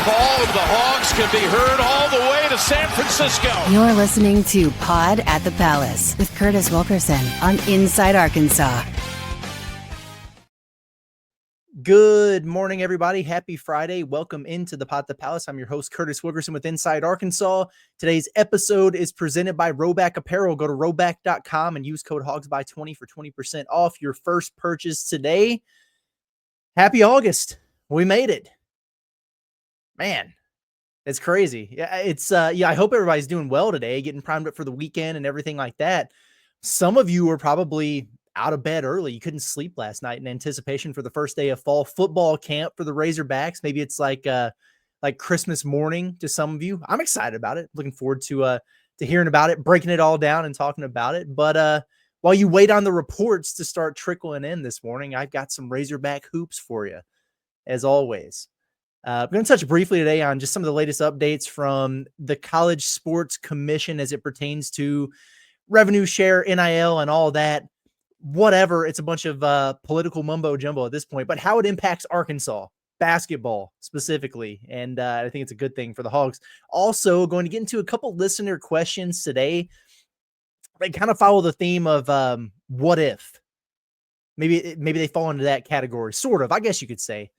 call of the Hogs can be heard all the way to San Francisco. You're listening to Pod at the Palace with Curtis Wilkerson on Inside Arkansas. Good morning, everybody. Happy Friday. Welcome into the Pod at the Palace. I'm your host, Curtis Wilkerson with Inside Arkansas. Today's episode is presented by Razorback Apparel. Go to razorbacks.com and use code HOGSBY20 for 20% off your first purchase today. Happy August. We made it. Man, it's crazy. I hope everybody's doing well today, getting primed up for the weekend and everything like that. Some of you are probably out of bed early. You couldn't sleep last night in anticipation for the first day of fall football camp for the Razorbacks. Maybe it's like Christmas morning to some of you. I'm excited about it. Looking forward to hearing about it, breaking it all down and talking about it. But while you wait on the reports to start trickling in this morning, I've got some Razorback hoops for you, as always. I'm going to touch briefly today on just some of the latest updates from the College Sports Commission as it pertains to revenue share, NIL, and all that. Whatever, it's a bunch of political mumbo jumbo at this point, but how it impacts Arkansas basketball specifically. And I think it's a good thing for the Hogs. Also going to get into a couple listener questions today. They kind of follow the theme of what if. Maybe they fall into that category, sort of, I guess you could say.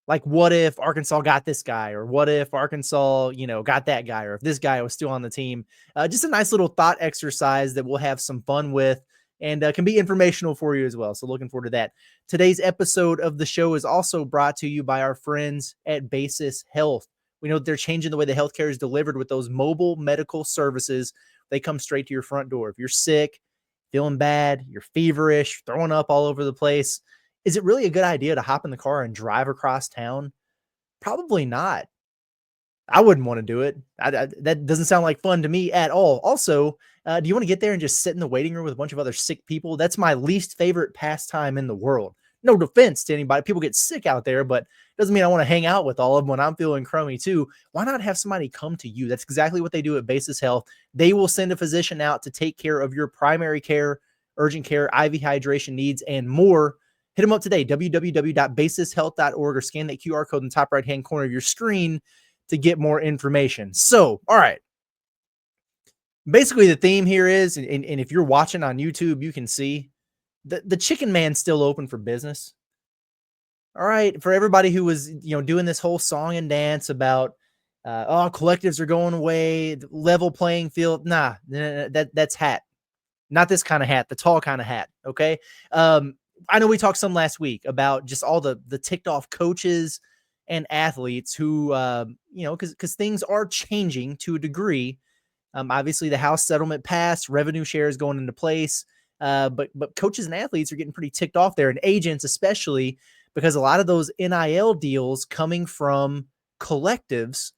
Like, what if Arkansas got this guy, or what if Arkansas, got that guy, or if this guy was still on the team. Just a nice little thought exercise that we'll have some fun with and can be informational for you as well. So looking forward to that. Today's episode of the show is also brought to you by our friends at Basis Health. We know that they're changing the way the healthcare is delivered with those mobile medical services. They come straight to your front door. If you're sick, feeling bad, you're feverish, throwing up all over the place, is it really a good idea to hop in the car and drive across town? Probably not. I wouldn't want to do it. That doesn't sound like fun to me at all. Also, do you want to get there and just sit in the waiting room with a bunch of other sick people? That's my least favorite pastime in the world. No defense to anybody. People get sick out there, but it doesn't mean I want to hang out with all of them when I'm feeling crummy too. Why not have somebody come to you? That's exactly what they do at Basis Health. They will send a physician out to take care of your primary care, urgent care, IV hydration needs, and more. Hit them up today, www.basishealth.org, or scan that QR code in the top right-hand corner of your screen to get more information. So, all right. Basically, the theme here is, and if you're watching on YouTube, you can see, the Chicken Man's still open for business. All right. For everybody who was, doing this whole song and dance about, collectives are going away, level playing field. Nah, that's hat. Not this kind of hat, the tall kind of hat. Okay. I know we talked some last week about just all the ticked off coaches and athletes who, because things are changing to a degree. Obviously, the House settlement passed, revenue share is going into place, but coaches and athletes are getting pretty ticked off there, and agents especially, because a lot of those NIL deals coming from collectives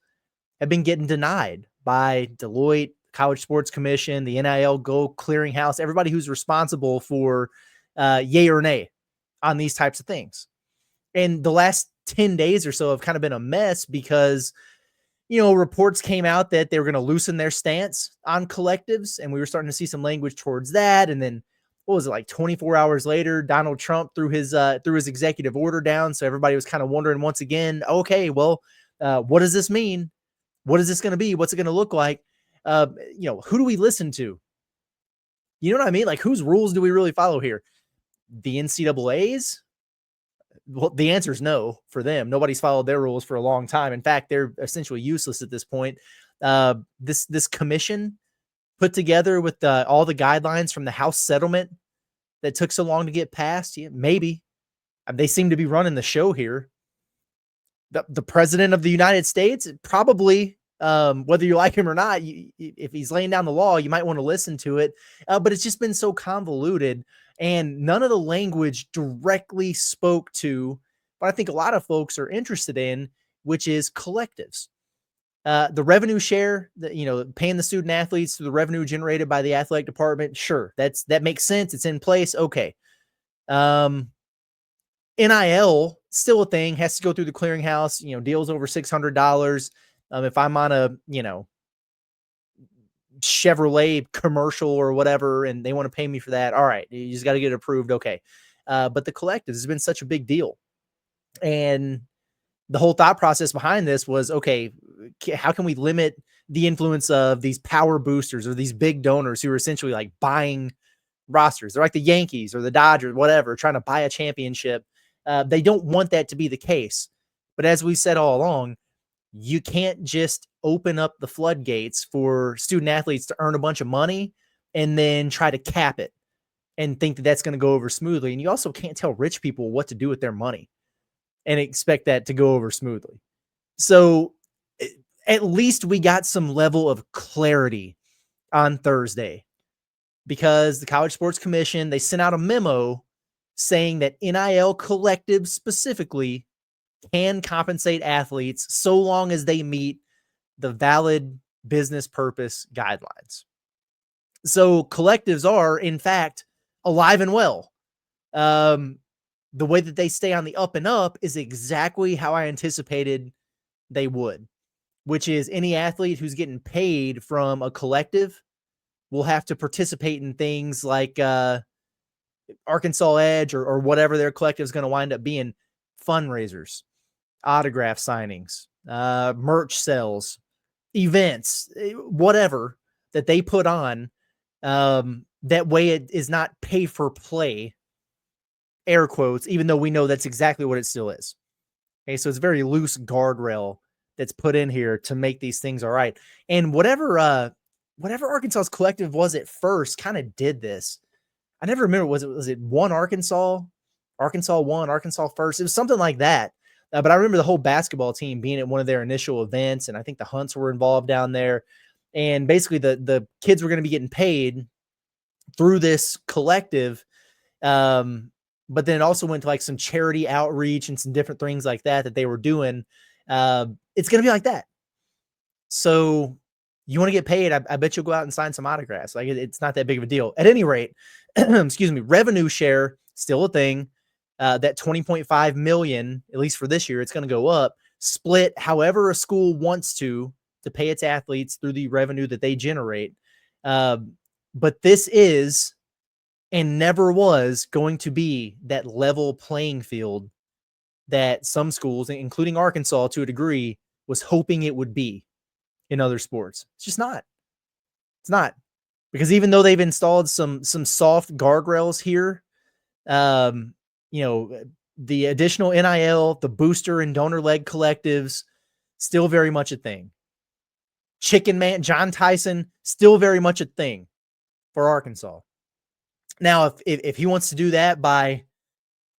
have been getting denied by Deloitte, College Sports Commission, the NIL Go Clearinghouse, everybody who's responsible for yay or nay on these types of things. And the last 10 days or so have kind of been a mess because, reports came out that they were going to loosen their stance on collectives, and we were starting to see some language towards that. And then, what was it, like 24 hours later, Donald Trump threw his executive order down. So everybody was kind of wondering once again, okay, well, what does this mean? What is this going to be? What's it going to look like? Who do we listen to? You know what I mean? Like, whose rules do we really follow here? The NCAA's? Well, the answer is no for them. Nobody's followed their rules for a long time. In fact, they're essentially useless at this point. This commission put together with all the guidelines from the House settlement that took so long to get passed. Yeah, maybe. They seem to be running the show here. The president of the United States, probably, whether you like him or not, if he's laying down the law, you might want to listen to it. But it's just been so convoluted. And none of the language directly spoke to what I think a lot of folks are interested in, which is collectives. The revenue share, paying the student athletes through the revenue generated by the athletic department. Sure, that makes sense. It's in place. Okay. NIL, still a thing, has to go through the clearinghouse, deals over $600. If I'm on a, Chevrolet commercial or whatever, and they want to pay me for that, all right, you just got to get it approved. Okay. But the collectives has been such a big deal. And the whole thought process behind this was, okay, how can we limit the influence of these power boosters or these big donors who are essentially like buying rosters? They're like the Yankees or the Dodgers, whatever, trying to buy a championship. They don't want that to be the case. But as we said all along, you can't just open up the floodgates for student athletes to earn a bunch of money and then try to cap it and think that that's going to go over smoothly. And you also can't tell rich people what to do with their money and expect that to go over smoothly. So at least we got some level of clarity on Thursday, because the College Sports Commission, they sent out a memo saying that NIL collectives specifically can compensate athletes so long as they meet the valid business purpose guidelines. So collectives are, in fact, alive and well. The way that they stay on the up and up is exactly how I anticipated they would, which is any athlete who's getting paid from a collective will have to participate in things like Arkansas Edge or whatever their collective is going to wind up being, fundraisers, autograph signings, merch sales, events, whatever that they put on. That way it is not pay for play, air quotes, even though we know that's exactly what it still is. Okay, so it's a very loose guardrail that's put in here to make these things all right. And whatever Arkansas's collective was at first kind of did this. I never remember, was it one Arkansas one, Arkansas first? It was something like that. But I remember the whole basketball team being at one of their initial events, and I think the Hunts were involved down there. And basically the kids were going to be getting paid through this collective. But then it also went to like some charity outreach and some different things like that they were doing. It's going to be like that. So you want to get paid, I bet you'll go out and sign some autographs. Like it's not that big of a deal. At any rate, excuse me, revenue share, still a thing. That 20.5 million, at least for this year, it's going to go up, split however a school wants to pay its athletes through the revenue that they generate. But this is and never was going to be that level playing field that some schools, including Arkansas to a degree, was hoping it would be in other sports. It's just not. It's not. Because even though they've installed some soft guardrails here, the additional NIL, the booster and donor leg collectives, still very much a thing. Chicken Man, John Tyson, still very much a thing for Arkansas. Now, if he wants to do that by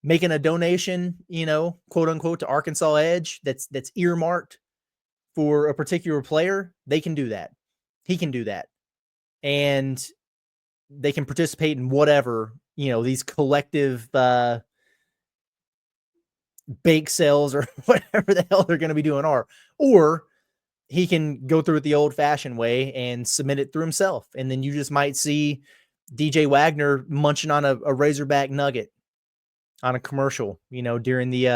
making a donation, quote unquote, to Arkansas Edge, that's earmarked for a particular player, they can do that. He can do that. And they can participate in whatever, these collective bake sales or whatever the hell they're going to be doing are. Or he can go through it the old-fashioned way and submit it through himself. And then you just might see DJ Wagner munching on a Razorback nugget on a commercial, during the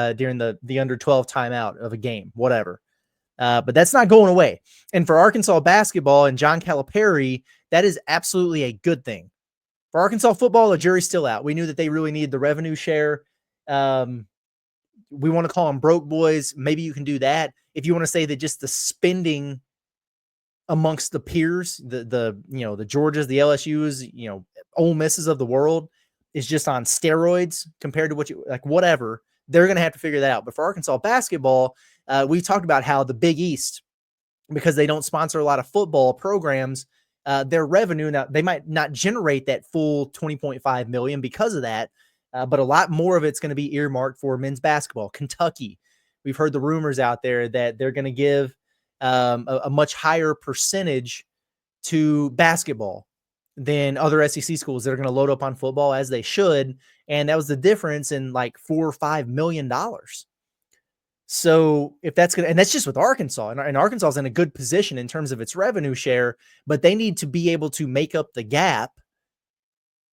under 12 timeout of a game, whatever. But that's not going away. And for Arkansas basketball and John Calipari, that is absolutely a good thing. For Arkansas football, the jury's still out. We knew that they really need the revenue share. We want to call them broke boys. Maybe you can do that. If you want to say that just the spending amongst the peers, the Georgias, the LSUs, Ole Misses of the world is just on steroids compared to what you like, whatever, they're going to have to figure that out. But for Arkansas basketball, we talked about how the Big East, because they don't sponsor a lot of football programs, their revenue, now they might not generate that full 20.5 million because of that. But a lot more of it's going to be earmarked for men's basketball. Kentucky, we've heard the rumors out there that they're going to give a much higher percentage to basketball than other SEC schools that are going to load up on football, as they should. And that was the difference in like $4 or $5 million. So if that's going to, and that's just with Arkansas, and Arkansas is in a good position in terms of its revenue share, but they need to be able to make up the gap,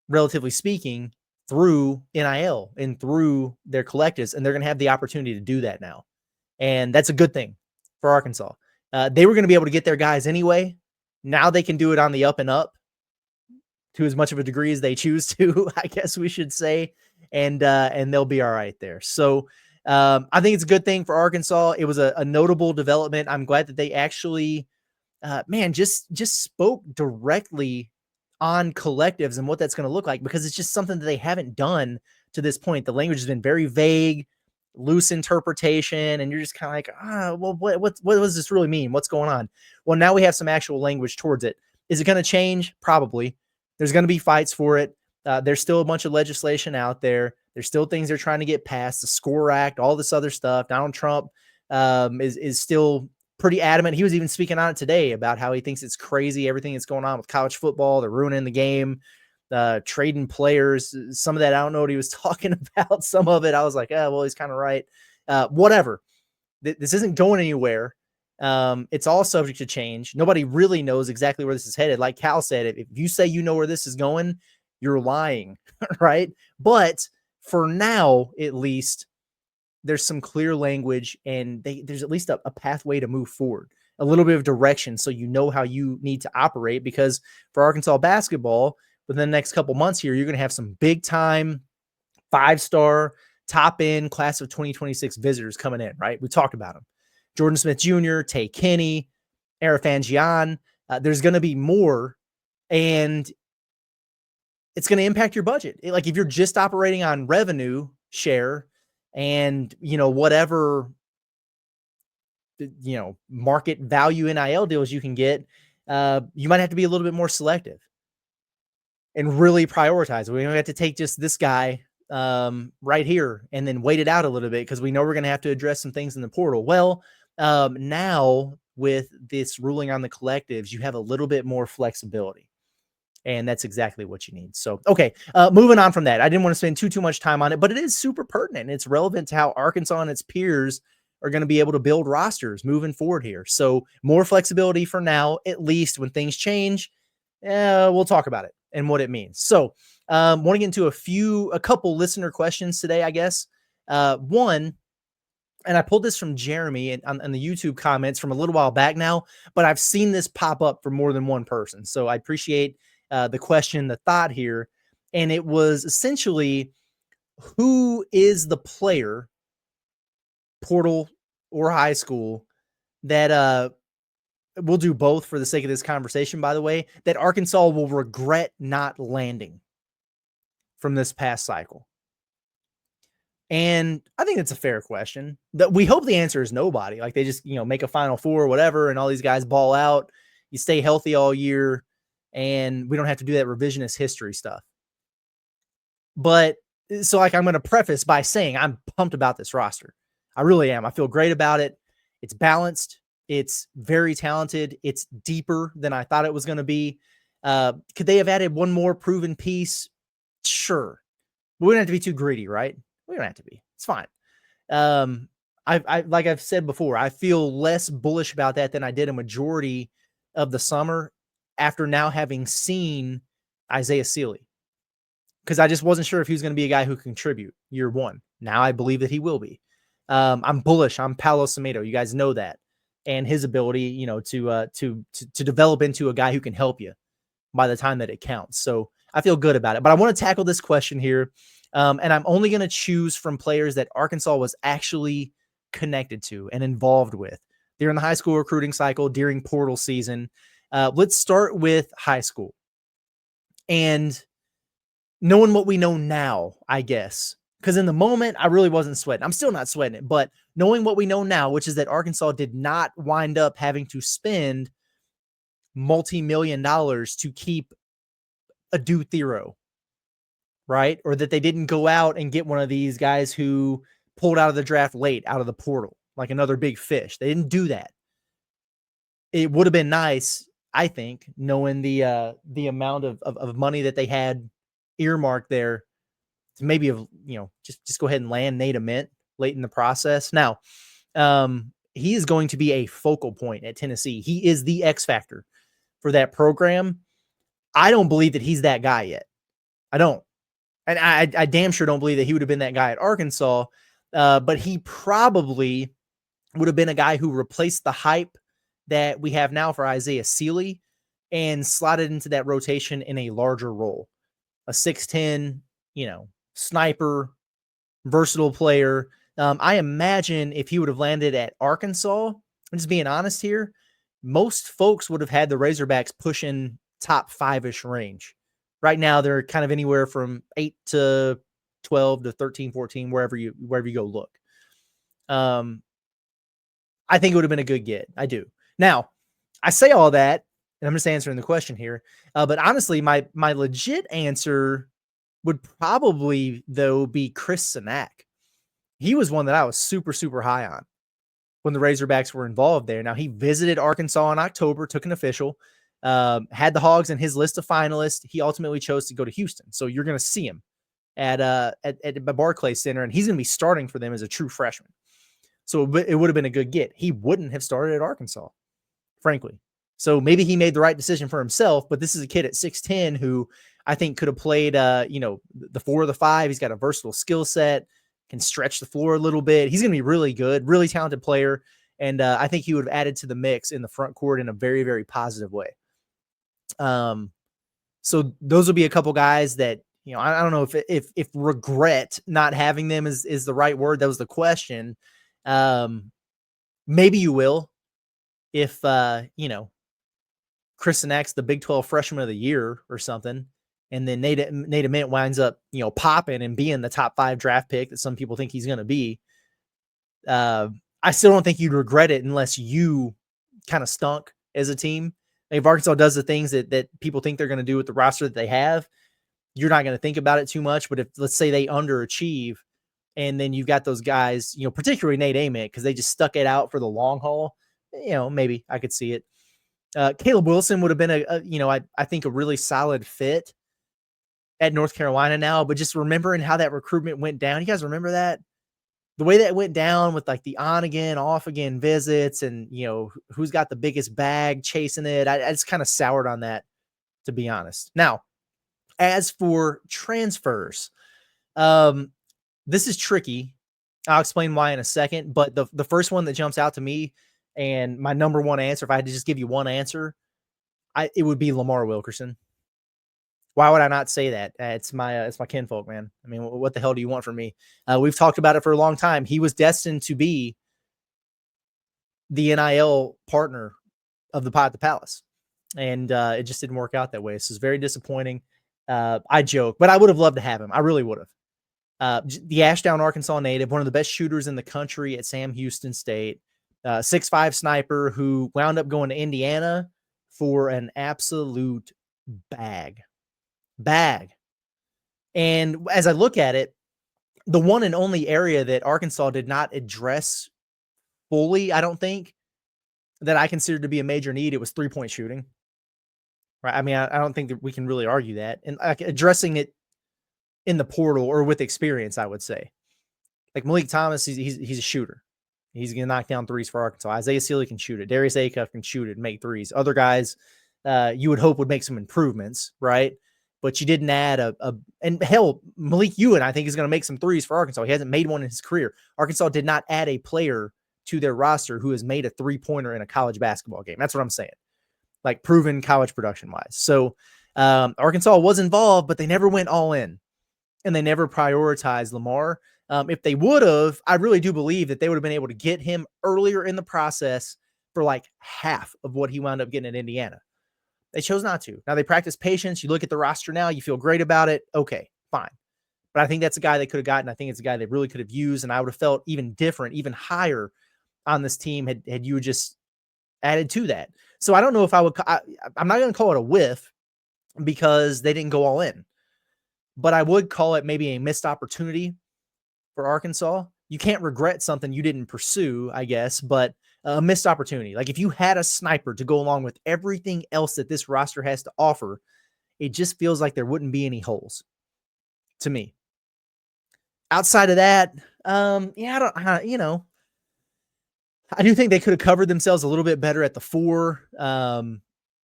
relatively speaking, through NIL and through their collectives. And they're going to have the opportunity to do that now. And that's a good thing for Arkansas. They were going to be able to get their guys anyway. Now they can do it on the up and up to as much of a degree as they choose to, I guess we should say. And they'll be all right there. So I think it's a good thing for Arkansas. It was a notable development. I'm glad that they actually, just spoke directly on collectives and what that's going to look like, because it's just something that they haven't done to this point. The language has been very vague, loose interpretation, and you're just kind of like, well, what does this really mean? What's going on? Well, now we have some actual language towards it. Is it going to change? Probably. There's going to be fights for it. There's still a bunch of legislation out there. There's still things they're trying to get passed, the SCORE Act, all this other stuff. Donald Trump is still pretty adamant. He was even speaking on it today about how he thinks it's crazy, everything that's going on with college football. They're ruining the game, trading players. Some of that, I don't know what he was talking about. Some of it, I was like, well, he's kind of right. Whatever. This isn't going anywhere. It's all subject to change. Nobody really knows exactly where this is headed. Like Cal said, if you say you know where this is going, you're lying, right? But for now, at least, there's some clear language, and there's at least a pathway to move forward, a little bit of direction, so you know how you need to operate. Because for Arkansas basketball, within the next couple months here, you're going to have some big-time, 5-star, top-end class of 2026 visitors coming in, right? We talked about them. Jordan Smith Jr., Tay Kenny, Arafangian. There's going to be more, and it's going to impact your budget. Like if you're just operating on revenue share and, whatever, market value NIL deals you can get, you might have to be a little bit more selective and really prioritize. We don't have to take just this guy right here and then wait it out a little bit, because we know we're going to have to address some things in the portal. Well, now with this ruling on the collectives, you have a little bit more flexibility. And that's exactly what you need. So, okay, moving on from that. I didn't want to spend too much time on it, but it is super pertinent. It's relevant to how Arkansas and its peers are going to be able to build rosters moving forward here. So more flexibility for now, at least. When things change, we'll talk about it and what it means. So want to get into a couple listener questions today, I guess. One, and I pulled this from Jeremy on the YouTube comments from a little while back now, but I've seen this pop up for more than one person. So I appreciate the question, the thought here. And it was essentially, who is the player, portal or high school, that we'll do both for the sake of this conversation, by the way, that Arkansas will regret not landing from this past cycle? And I think that's a fair question. That we hope the answer is nobody. Like they just, make a Final Four or whatever, and all these guys ball out. You stay healthy all year, and we don't have to do that revisionist history stuff. But so, like, I'm going to preface by saying I'm pumped about this roster. I really am. I feel great about it. It's balanced. It's very talented. It's deeper than I thought it was going to be. Could they have added one more proven piece? Sure. But we don't have to be too greedy, right? We don't have to be. It's fine. I like I've said before, I feel less bullish about that than I did a majority of the summer after now having seen Isaiah Sealy, because I just wasn't sure if he was going to be a guy who could contribute year one. Now I believe that he will be. I'm bullish. I'm Paolo Samedo. You guys know that, and his ability, to develop into a guy who can help you by the time that it counts. So I feel good about it. But I want to tackle this question here. And I'm only going to choose from players that Arkansas was actually connected to and involved with during the high school recruiting cycle, during portal season. Let's start with high school. And knowing what we know now, I guess, because in the moment, I really wasn't sweating. I'm still not sweating it. But knowing what we know now, which is that Arkansas did not wind up having to spend multi-million dollars to keep a Thero, right? Or that they didn't go out and get one of these guys who pulled out of the draft late, out of the portal, like another big fish. They didn't do that. It would have been nice, I think, knowing the amount of money that they had earmarked there, to maybe just go ahead and land Nate Ament late in the process. Now, he is going to be a focal point at Tennessee. He is the X factor for that program. I don't believe that he's that guy yet. I don't. And I damn sure don't believe that he would have been that guy at Arkansas. But he probably would have been a guy who replaced the hype that we have now for Isaiah Sealy and slotted into that rotation in a larger role. A 6'10", sniper, versatile player, I imagine if he would have landed at Arkansas, I'm just being honest here, most folks would have had the Razorbacks pushing top 5-ish range. Right now, they're kind of anywhere from 8 to 12 to 13, 14, wherever you go look. I think it would have been a good get. I do. Now, I say all that, and I'm just answering the question here. But honestly, my legit answer would probably, though, be Chris Sinak. He was one that I was super, super high on when the Razorbacks were involved there. Now, he visited Arkansas in October, took an official, had the Hogs in his list of finalists. He ultimately chose to go to Houston. So you're going to see him at Barclays Center, and he's going to be starting for them as a true freshman. So it would have been a good get. He wouldn't have started at Arkansas, frankly. So maybe he made the right decision for himself, but this is a kid at 6'10" who I think could have played, the 4 or the 5. He's got a versatile skill set, can stretch the floor a little bit. He's going to be really good, really talented player. And I think he would have added to the mix in the front court in a very, very positive way. So those will be a couple guys that, I don't know if regret not having them is the right word. That was the question. Maybe you will if, Chris Sinak's the Big 12 freshman of the year or something. And then Nate Ament winds up, popping and being the top 5 draft pick that some people think he's going to be. I still don't think you'd regret it unless you kind of stunk as a team. Like if Arkansas does the things that people think they're going to do with the roster that they have, you're not going to think about it too much. But if, let's say, they underachieve, and then you've got those guys, particularly Nate Ament, because they just stuck it out for the long haul, maybe I could see it. Caleb Wilson would have been I think a really solid fit at North Carolina now, but just remembering how that recruitment went down. You guys remember that? The way that went down with like the on again, off again visits and, who's got the biggest bag chasing it. I just kind of soured on that, to be honest. Now, as for transfers, this is tricky. I'll explain why in a second, but the first one that jumps out to me and my number one answer, if I had to just give you one answer, it would be Lamar Wilkerson. Why would I not say that? It's my kinfolk, man. I mean, what the hell do you want from me? We've talked about it for a long time. He was destined to be the NIL partner of the Pod at the Palace, and it just didn't work out that way. So it's very disappointing. I joke, but I would have loved to have him. I really would have. The Ashdown, Arkansas native, one of the best shooters in the country at Sam Houston State, 6'5" sniper who wound up going to Indiana for an absolute bag. And as I look at it, the one and only area that Arkansas did not address fully, I don't think, that I considered to be a major need, it was 3-point shooting. Right? I mean, I don't think that we can really argue that. And like addressing it in the portal or with experience, I would say. Like Malik Thomas, he's a shooter. He's going to knock down threes for Arkansas. Isaiah Sealy can shoot it. Darius Acuff can shoot it and make threes. Other guys you would hope would make some improvements, right? But you didn't add and hell, Malik Ewan, I think, is going to make some threes for Arkansas. He hasn't made one in his career. Arkansas did not add a player to their roster who has made a 3-pointer in a college basketball game. That's what I'm saying. Like proven college production wise. So Arkansas was involved, but they never went all in and they never prioritized Lamar. If they would have, I really do believe that they would have been able to get him earlier in the process for like half of what he wound up getting at Indiana. They chose not to. Now they practice patience. You look at the roster now, you feel great about it. Okay, fine. But I think that's a guy they could have gotten. I think it's a guy they really could have used. And I would have felt even different, even higher on this team had you just added to that. So I don't know if I'm not going to call it a whiff because they didn't go all in, but I would call it maybe a missed opportunity for Arkansas. You can't regret something you didn't pursue, I guess, but a missed opportunity. Like if you had a sniper to go along with everything else that this roster has to offer, it just feels like there wouldn't be any holes to me. Outside of that, I do think they could have covered themselves a little bit better at the 4.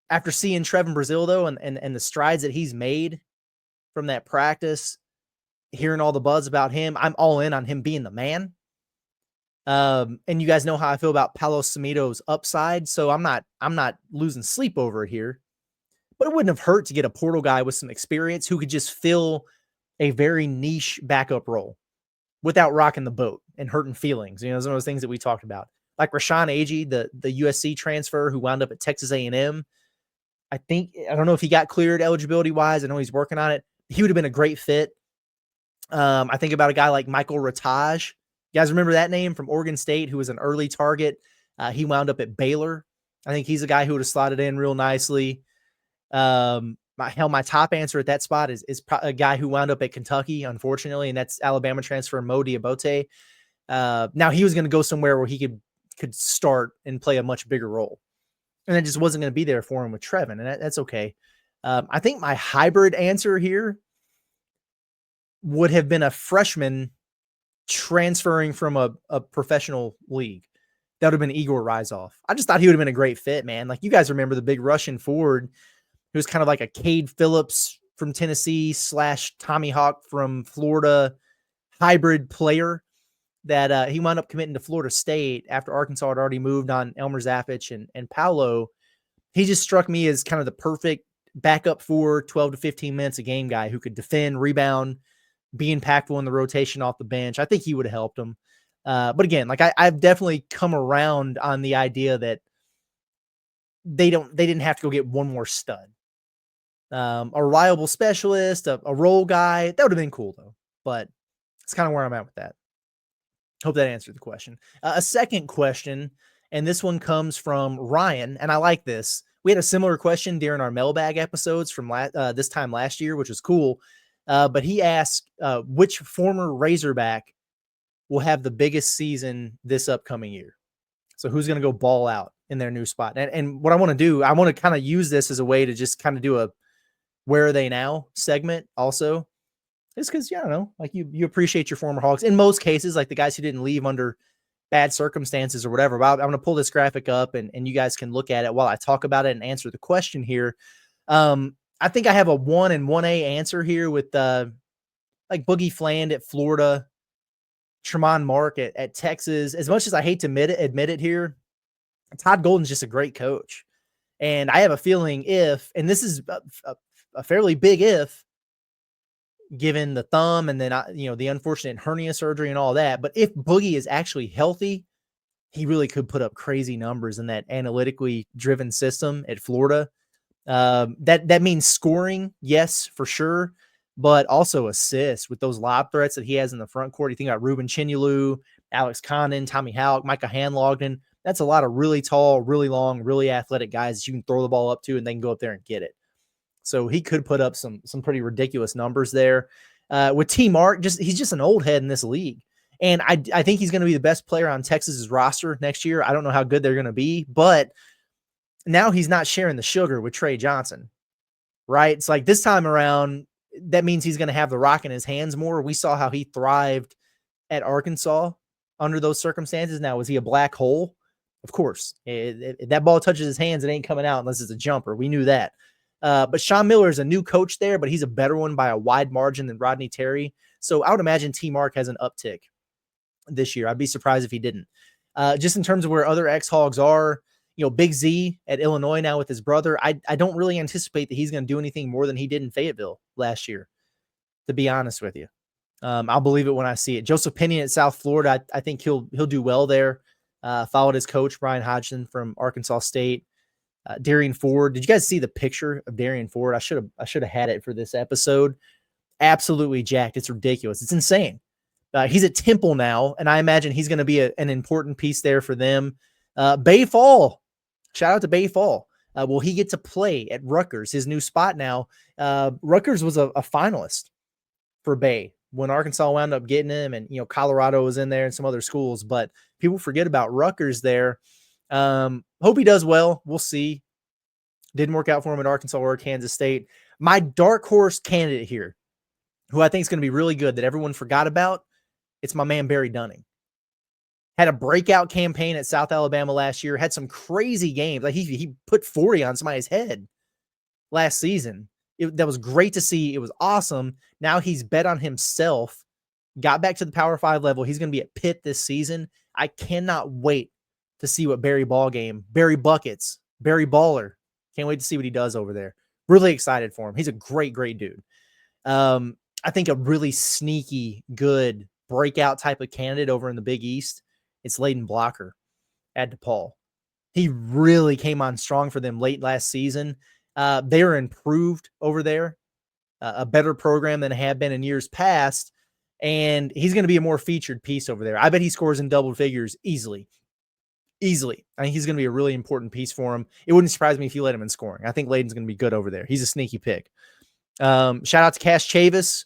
After seeing Trevin Brazil though, and the strides that he's made from that practice, hearing all the buzz about him, I'm all in on him being the man. And you guys know how I feel about Paulo Samito's upside. So I'm not losing sleep over it here, but it wouldn't have hurt to get a portal guy with some experience who could just fill a very niche backup role without rocking the boat and hurting feelings. You know, some of those things that we talked about. Like Rashawn Agee, the USC transfer who wound up at Texas A&M. I don't know if he got cleared eligibility-wise. I know he's working on it. He would have been a great fit. I think about a guy like Michael Rataj. You guys remember that name from Oregon State, who was an early target? He wound up at Baylor. I think he's a guy who would have slotted in real nicely. My top answer at that spot is a guy who wound up at Kentucky, unfortunately, and that's Alabama transfer Mo Diabote. Now he was going to go somewhere where he could start and play a much bigger role, and it just wasn't going to be there for him with Trevin, and that's okay. I think my hybrid answer here would have been a freshman transferring from a professional league. That would have been Igor Rizov. I just thought he would have been a great fit, man. Like, you guys remember the big Russian forward who was kind of like a Cade Phillips from Tennessee / Tommy Hawk from Florida hybrid player that he wound up committing to Florida State after Arkansas had already moved on Elmer Zapich and Paolo. He just struck me as kind of the perfect backup for 12 to 15 minutes a game guy who could defend, rebound, be impactful in the rotation off the bench. I think he would have helped him. But again, like I've definitely come around on the idea that they didn't have to go get one more stud. A reliable specialist, a role guy, that would have been cool though. But it's kind of where I'm at with that. Hope that answered the question. A second question, and this one comes from Ryan, and I like this. We had a similar question during our mailbag episodes from this time last year, which was cool. But he asked, which former Razorback will have the biggest season this upcoming year? So who's going to go ball out in their new spot? And what I want to do, I want to kind of use this as a way to just kind of do a where are they now segment also. It's because, I don't know, like you appreciate your former Hawks. In most cases, like the guys who didn't leave under bad circumstances or whatever. But I'm going to pull this graphic up and you guys can look at it while I talk about it and answer the question here. I think I have a 1 and 1A answer here with like Boogie Fland at Florida, Tremont Mark at Texas. As much as I hate to admit it here, Todd Golden's just a great coach. And I have a feeling and this is a fairly big if, given the thumb and then, the unfortunate hernia surgery and all that. But if Boogie is actually healthy, he really could put up crazy numbers in that analytically driven system at Florida. That means scoring, yes, for sure, but also assists with those lob threats that he has in the front court. You think about Ruben Chinyelu, Alex Condon, Tommy Houck, Micah Hanlogden. That's a lot of really tall, really long, really athletic guys that you can throw the ball up to and they can go up there and get it. So he could put up some pretty ridiculous numbers there. With T. Mark, he's just an old head in this league. And I think he's going to be the best player on Texas's roster next year. I don't know how good they're going to be, but now he's not sharing the sugar with Trey Johnson, right? It's like this time around, that means he's going to have the rock in his hands more. We saw how he thrived at Arkansas under those circumstances. Now, was he a black hole? Of course. If that ball touches his hands, it ain't coming out unless it's a jumper. We knew that. But Sean Miller is a new coach there, but he's a better one by a wide margin than Rodney Terry. So I would imagine T. Mark has an uptick this year. I'd be surprised if he didn't. Just in terms of where other ex-Hogs are, Big Z at Illinois now with his brother, I don't really anticipate that he's going to do anything more than he did in Fayetteville last year, to be honest with you. I'll believe it when I see it. Joseph Pinion at South Florida, I think he'll do well there. Followed his coach, Brian Hodgson from Arkansas State. Darian Ford. Did you guys see the picture of Darian Ford? I should have had it for this episode. Absolutely jacked. It's ridiculous. It's insane. He's at Temple now, and I imagine he's going to be an important piece there for them. Bay Fall. Shout out to Bay Fall. Will he get to play at Rutgers, his new spot now? Rutgers was a finalist for Bay when Arkansas wound up getting him, and Colorado was in there and some other schools, but people forget about Rutgers there. Hope he does well. We'll see. Didn't work out for him at Arkansas or Kansas State. My dark horse candidate here, who I think is going to be really good that everyone forgot about, it's my man Barry Dunning. Had a breakout campaign at South Alabama last year. Had some crazy games. Like he put 40 on somebody's head last season. That was great to see. It was awesome. Now he's bet on himself. Got back to the Power 5 level. He's going to be at Pitt this season. I cannot wait to see what Barry Buckets, Barry Baller. Can't wait to see what he does over there. Really excited for him. He's a great, great dude. I think a really sneaky, good breakout type of candidate over in the Big East, it's Layden Blocker at DePaul. He really came on strong for them late last season. They are improved over there, a better program than have been in years past, and he's going to be a more featured piece over there. I bet he scores in double figures easily. Easily. I think he's going to be a really important piece for him. It wouldn't surprise me if you let him in scoring. I think Layden's going to be good over there. He's a sneaky pick. Shout out to Cash Chavis.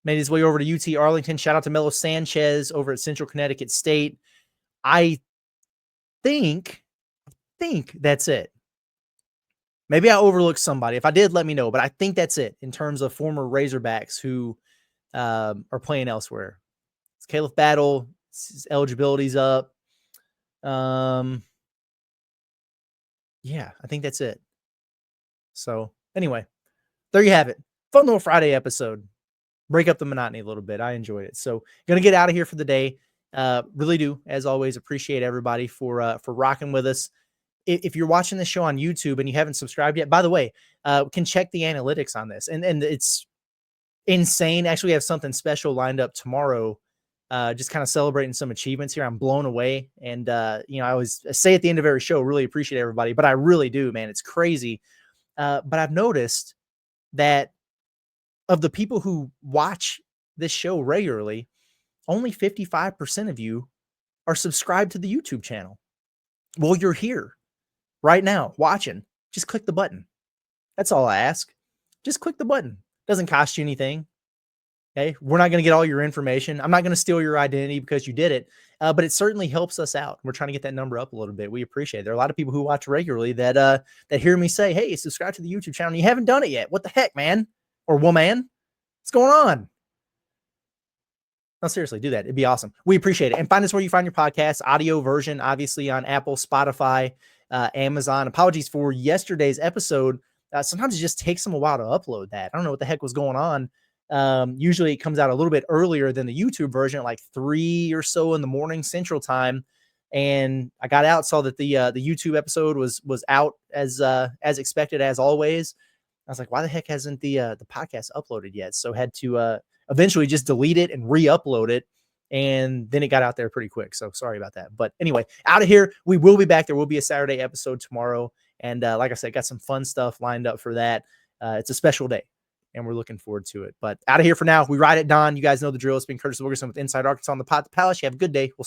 Made his way over to UT Arlington. Shout out to Melo Sanchez over at Central Connecticut State. I think that's it. Maybe I overlooked somebody. If I did, let me know. But I think that's it in terms of former Razorbacks who are playing elsewhere. It's Caleb Battle. His eligibility's up. Yeah, I think that's it. So anyway, there you have it. Fun little Friday episode. Break up the monotony a little bit. I enjoyed it. So gonna get out of here for the day. Really do, as always, appreciate everybody for rocking with us. If you're watching this show on YouTube and you haven't subscribed yet, by the way, can check the analytics on this. And it's insane. Actually, we have something special lined up tomorrow. Just kind of celebrating some achievements here. I'm blown away. And, I always say at the end of every show, really appreciate everybody, but I really do, man. It's crazy. But I've noticed that of the people who watch this show regularly, only 55% of you are subscribed to the YouTube channel. Well, you're here right now watching. Just click the button. That's all I ask. Just click the button. Doesn't cost you anything. Okay, we're not going to get all your information. I'm not going to steal your identity because you did it, but it certainly helps us out. We're trying to get that number up a little bit. We appreciate it. There are a lot of people who watch regularly that hear me say, "Hey, subscribe to the YouTube channel." And you haven't done it yet. What the heck, man or woman? What's going on? No, seriously, do that. It'd be awesome. We appreciate it. And find us where you find your podcast, audio version, obviously on Apple, Spotify, Amazon. Apologies for yesterday's episode. Sometimes it just takes them a while to upload that. I don't know what the heck was going on. Usually it comes out a little bit earlier than the YouTube version, like 3 or so in the morning Central Time. And I got out, saw that the YouTube episode was out as expected, as always. I was like, why the heck hasn't the podcast uploaded yet? So had to eventually just delete it and re-upload it. And then it got out there pretty quick. So sorry about that. But anyway, out of here, we will be back. There will be a Saturday episode tomorrow. And like I said, got some fun stuff lined up for that. It's a special day, and we're looking forward to it. But out of here for now, we ride at dawn. You guys know the drill. It's been Curtis Wilkerson with Inside Arkansas on the Pot the Palace. You have a good day. We'll see you.